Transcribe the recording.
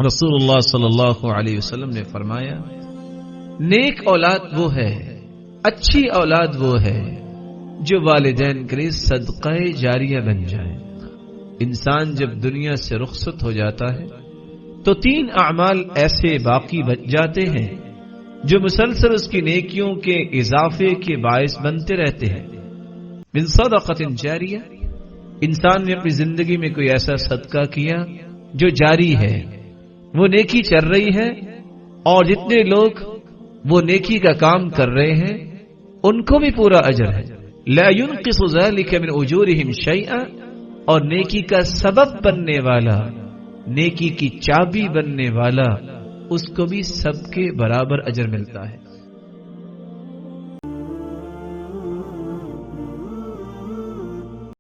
रसूलुल्लाह सल्लल्लाहु अलैहि वसल्लम ने फरमाया, नेक औलाद वो है, अच्छी औलाद वो है जो वालिदैन के लिए सदक़े जारिया बन जाए। इंसान जब दुनिया से रुखसत हो जाता है तो 3 अमाल ऐसे बाकी बच जाते हैं जो मुसलसल उसकी नेकियों के इजाफे के बायस बनते रहते हैं। मिन सदक़तिन जारिया, इंसान ने अपनी जिंदगी में कोई ऐसा सदका किया जो जारी है, वो नेकी चल रही है और जितने लोग वो नेकी का काम कर रहे हैं उनको भी पूरा अजर है। ला युनक़िसु ज़ालिका मिन उजूरिहिम शैअ, और नेकी का सबब बनने वाला, नेकी की चाबी बनने वाला, उसको भी सबके बराबर अजर मिलता है।